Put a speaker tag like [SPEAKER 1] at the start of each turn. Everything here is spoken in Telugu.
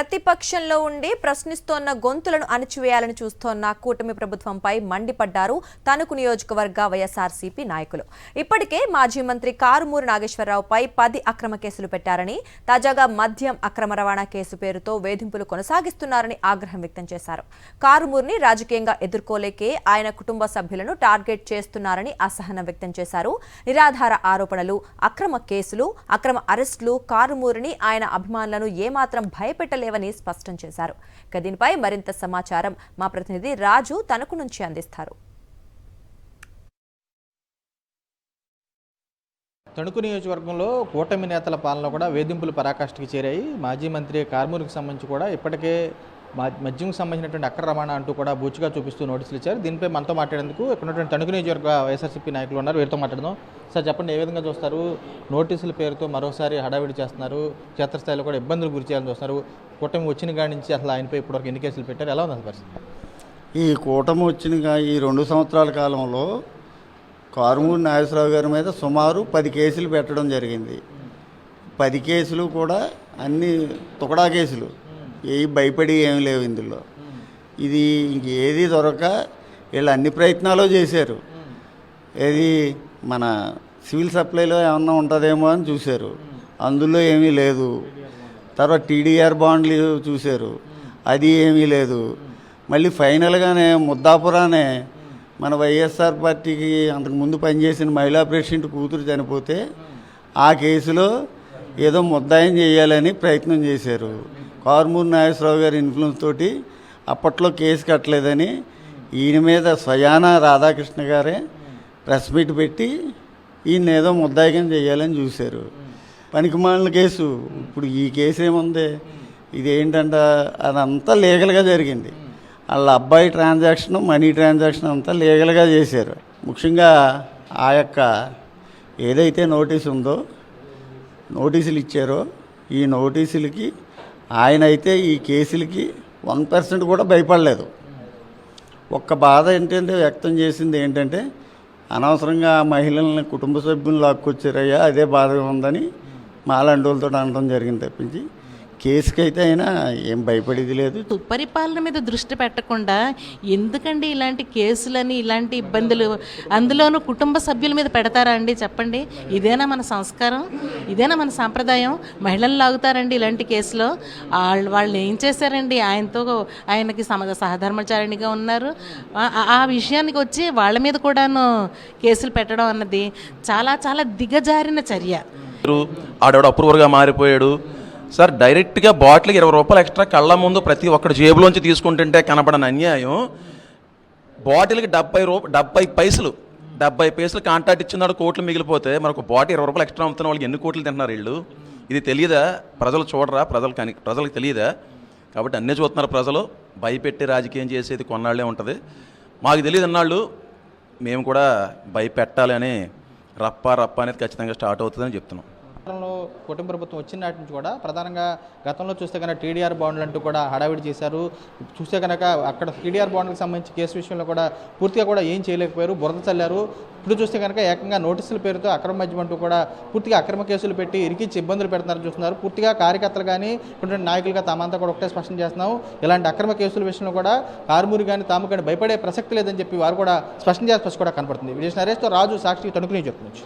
[SPEAKER 1] ప్రతిపక్షంలో ఉండి ప్రశ్నిస్తోన్న గొంతులను అణిచివేయాలని చూస్తోన్న కూటమి ప్రభుత్వంపై మండిపడ్డారు తణుకు నియోజకవర్గ వైఎస్ఆర్సీపీ నాయకులు. ఇప్పటికే మాజీ మంత్రి కారుమూరి నాగేశ్వరరావుపై 10 అక్రమ కేసులు పెట్టారని, తాజాగా మద్యం అక్రమ రవాణా కేసు పేరుతో వేధింపులు కొనసాగిస్తున్నారని ఆగ్రహం వ్యక్తం చేశారు. కారుమూరిని రాజకీయంగా ఎదుర్కోలేకే ఆయన కుటుంబ సభ్యులను టార్గెట్ చేస్తున్నారని అసహనం వ్యక్తం చేశారు. నిరాధార ఆరోపణలు, అక్రమ కేసులు, అక్రమ అరెస్టులు కారుమూరిని, ఆయన అభిమానులను ఏమాత్రం భయపెట్టలేవని స్పష్టం చేశారు. దీనిపై మరింత సమాచారం మా ప్రతినిధి రాజు తణుకు నుంచి అందిస్తారు.
[SPEAKER 2] తణుకు నియోజకవర్గంలో కూటమి నేతల పాలన కూడా వేధింపులు పరాకాష్ఠకి చేరాయి. మాజీ మంత్రి కారుమూరికి సంబంధించి కూడా ఇప్పటికే మద్యంకు సంబంధించినటువంటి అక్రమ రవాణా అంటూ కూడా బూచిగా చూపిస్తూ నోటీసులు ఇచ్చారు. దీనిపై మనతో మాట్లాడేందుకు ఇక్కడ ఉన్నటువంటి తణుకు నియోజకవర్గ వైఎస్ఆర్సీపీ నాయకులు ఉన్నారు. వీరితో మాట్లాడదాం. సార్ చెప్పండి, ఏ విధంగా చూస్తారు? నోటీసుల పేరుతో మరోసారి హడావిడి చేస్తున్నారు, క్షేత్రస్థాయిలో కూడా ఇబ్బందులు గురి చేయాలని చూస్తున్నారు. కూటమి వచ్చిన కాడి నుంచి అసలు ఆయనపై ఇప్పటివరకు ఎన్ని కేసులు పెట్టారు? ఎలా ఉంది అసలు పరిస్థితి?
[SPEAKER 3] ఈ కూటమి వచ్చిన ఈ 2 సంవత్సరాల కాలంలో కారుమూరి నాగేశ్వరరావు గారి మీద సుమారు 10 కేసులు పెట్టడం జరిగింది. 10 కేసులు కూడా అన్ని తుకడా కేసులు, ఏవి భయపడి ఏమి లేవు ఇందులో. ఇది ఇంకేది దొరక వీళ్ళు అన్ని ప్రయత్నాలు చేశారు. ఏది మన సివిల్ సప్లైలో ఏమన్నా ఉంటుందేమో అని చూశారు, అందులో ఏమీ లేదు. తర్వాత టీడీఆర్ బాండ్లు చూశారు, అది ఏమీ లేదు. మళ్ళీ ఫైనల్గానే ముద్దాపురానే మన వైఎస్ఆర్ పార్టీకి అంతకుముందు పనిచేసిన మహిళా ప్రెసిడెంట్ కూతురు చనిపోతే ఆ కేసులో ఏదో ముద్దాయం చేయాలని ప్రయత్నం చేశారు. కారుమూరి నాగేశ్వరరావు గారి ఇన్ఫ్లుయెన్స్ తోటి అప్పట్లో కేసు కట్టలేదని ఈయన మీద స్వయాన రాధాకృష్ణ గారే ప్రెస్ మీట్ పెట్టి ఈయన ఏదో ముద్దాయికం చేయాలని చూశారు. పనికిమాలిన కేసు. ఇప్పుడు ఈ కేసు ఏముంది, ఇదేంటంటే అదంతా లీగల్గా జరిగింది. వాళ్ళ అబ్బాయి ట్రాన్సాక్షన్, మనీ ట్రాన్సాక్షన్ అంతా లీగల్గా చేశారు. ముఖ్యంగా ఆ యొక్క ఏదైతే నోటీసు ఉందో, నోటీసులు ఇచ్చారో, ఈ నోటీసులకి ఆయన అయితే ఈ కేసులకి 1% కూడా భయపడలేదు. ఒక్క బాధ ఏంటంటే వ్యక్తం చేసింది ఏంటంటే, అనవసరంగా మహిళల్ని కుటుంబ సభ్యులను లాక్కొచ్చారయ్యా, అదే బాధగా ఉందని మాలాంటి అనడం జరిగింది తప్పించి కేసుకైతే అయినా ఏం భయపడేది లేదు.
[SPEAKER 4] పరిపాలన మీద దృష్టి పెట్టకుండా ఎందుకండి ఇలాంటి కేసులని, ఇలాంటి ఇబ్బందులు, అందులోనూ కుటుంబ సభ్యుల మీద పెడతారా అండి? చెప్పండి, ఇదేనా మన సంస్కారం? ఇదేనా మన సాంప్రదాయం? మహిళలు లాగుతారండి ఇలాంటి కేసులో? వాళ్ళు ఏం చేశారండి? ఆయనకి సహధర్మచారిణిగా ఉన్నారు. ఆ విషయానికి వచ్చి వాళ్ళ మీద కూడాను కేసులు పెట్టడం అన్నది చాలా చాలా దిగజారిన చర్య.
[SPEAKER 5] ఆడవాడు అప్రూవర్గా మారిపోయాడు సార్. డైరెక్ట్గా బాటిల్కి 20 రూపాయలు ఎక్స్ట్రా కళ్ళ ముందు ప్రతి ఒక్కటి జేబులోంచి తీసుకుంటుంటే కనపడని అన్యాయం. బాటిల్కి 70 పైసలు కాంట్రాక్ట్ ఇచ్చినాడు, కోట్లు మిగిలిపోతే మనకు బాటిల్ 20 రూపాయలు ఎక్స్ట్రా అమ్ముతున్న వాళ్ళకి ఎన్ని కోట్లు తింటున్నారు వీళ్ళు? ఇది తెలియదా? ప్రజలు చూడరా? ప్రజలకు తెలియదా? కాబట్టి అన్నీ చూస్తున్నారు ప్రజలు. భయపెట్టి రాజకీయం చేసేది కొన్నాళ్ళే ఉంటుంది. మాకు తెలియదు అన్నాళ్ళు, మేము కూడా భయపెట్టాలి అని రప్ప అనేది ఖచ్చితంగా స్టార్ట్ అవుతుందని చెప్తున్నాం.
[SPEAKER 2] కూటమి ప్రభుత్వం వచ్చిన నాటి నుంచి కూడా ప్రధానంగా గతంలో చూస్తే కనుక టీడీఆర్ బాండ్లు అంటూ కూడా హడావిడి చేశారు. చూస్తే కనుక అక్కడ టీడీఆర్ బాండ్లకు సంబంధించి కేసు విషయంలో కూడా పూర్తిగా కూడా ఏం చేయలేకపోయారు, బురద చల్లారు. ఇప్పుడు చూస్తే కనుక ఏకంగా నోటీసుల పేరుతో అక్రమ మద్యం అంటూ కూడా పూర్తిగా అక్రమ కేసులు పెట్టి ఇరికించి ఇబ్బందులు పెడుతున్నారని చూస్తున్నారు. పూర్తిగా కార్యకర్తలు కానీ ఇటువంటి నాయకులుగా తామంతా కూడా ఒకటే స్పష్టం చేస్తున్నాం, ఇలాంటి అక్రమ కేసుల విషయంలో కూడా కారుమూరి కానీ తాము కానీ భయపడే ప్రసక్తి లేదని చెప్పి వారు కూడా స్పష్టం చేసి కూడా కనపడుతుంది. విజయ నరేష్తో రాజు, సాక్షి, తణుకు నుంచి.